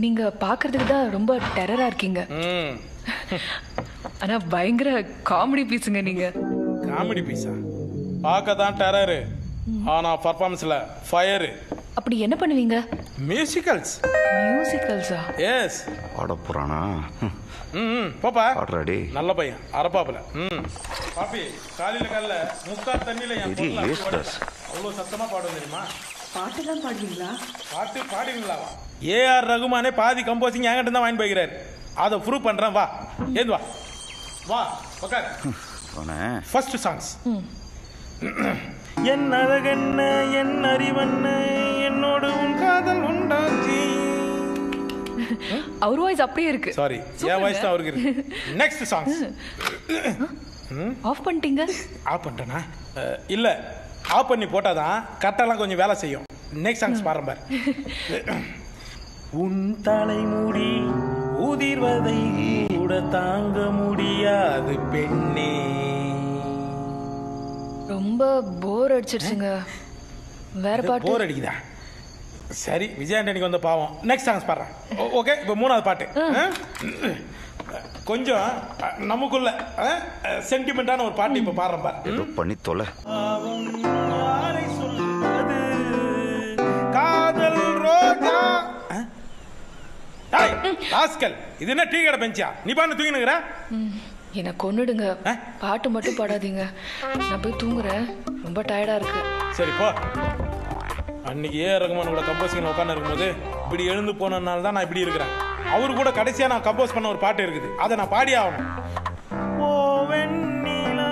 நீங்க பாக்குறதுக்கு தான் ரொம்ப டெரரா இருக்கீங்க. ஆனா பயங்கர காமெடி பீஸுங்க நீங்க. காமெடி பீஸா? பார்க்க தான் டெரரு, ஆனா பர்ஃபார்மன்ஸ்ல ஃபயரு. அப்படி என்ன பண்ணுவீங்க? மியூசிக்கல்ஸ். மியூசிக்கல்ஸா? எஸ். ஆட போறானா? பாப்பா ஆடுறாடி. நல்ல பையன், அரப்பாப்புல. பாப்பி காலையில முக்கா தண்ணியில என் இது பொருளை லேஸ்டஸ். அவ்வளோ சத்தமா பாடுவோம் தெரியுமா? பாட்டெல்லாம் பாடுவீங்களா? பாட்டு பாடுவீங்களாவா? ஏஆர் ரகுமானே பாதி கம்போசிங் என்கிட்ட தான் வாங்கி போய்கிறாரு. அதை ப்ரூவ் பண்றேன், வா. ஏது வா வா உட்கார். First songs. என் அழகென்ன என் அறிவென்ன என்னோடு உன் காதல் உண்டாச்சு. அவர் வாய்ஸ் அப்படியே இருக்கு. சாரி, என் வாய்ஸ் தான் அவருக்கு இருக்கு. Next songs. ஆஃப் பண்ணிட்டீங்க? ஆஃப் பண்ணிட்டேனா? இல்ல, ஆஃப் பண்ணி போட்டாதான் கரெக்டாலாம் கொஞ்சம் வேலை செய்யும். நெக்ஸ்ட் சாங்ஸ் பாருங்க பாரு. உன் தலைமுடி உதிர்வதை கூட தாங்க முடியாது பெண்ணே. ரொம்ப போர் அடிச்சிருச்சுங்க. வேற பாட்டு? போர் அடிக்குதா? சரி, விஜய் ஆண்டனிக்கு வந்த பாவம். நெக்ஸ்ட் சாங்ஸ் பாடுறேன். ஓகே, இப்போ மூணாவது பாட்டு. கொஞ்சம் நமக்குள்ள சென்டிமெண்டான ஒரு பாட்டு இப்போ பாடுறேன் பாரு. ஏதோ பண்ணி தொலை. யாரை சொல்வது காதல் ரோஜா. ராஸ்கல், இது என்ன டீ கடை பெஞ்சா? நீ பாட்டு தூங்கினுங்கிற? என்ன கொன்னுடுங்க, பாட்டு மட்டும் பாடாதீங்க. நான் போய் தூங்குறேன், ரொம்ப டயர்டா இருக்கு. சரி போ. அன்னைக்கு ஏஆர் ரகுமான் கூட கம்போசிங் உட்காந்து இருக்கும்போது இப்படி எழுந்து போனதுனால தான் நான் இப்படி இருக்கிறேன். அவரு கூட கடைசியாக நான் கம்போஸ் பண்ண ஒரு பாட்டு இருக்குது, அதை நான் பாடி ஆகணும். ஓ வெண்ணிலா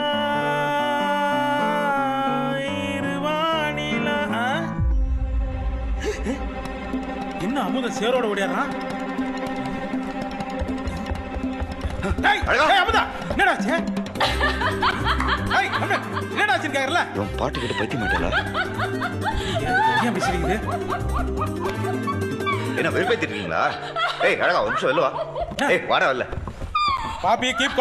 இருவானிலா. என்ன அமுத சேரோட ஓடியாரான்? அமுதா என்னடாச்சு? என்னடாச்சு கேக்குறல? பாட்டு கிட்ட பைத்தியம் மாட்டல. ஏன் பேசுறீங்க? என்ன வெறுப்பேத்திட்டீங்களா? ஏய் அழகா ஒரு நிமிஷம் வெளில வா. ஏய் வாடா வெளில. பாப்பி கீப்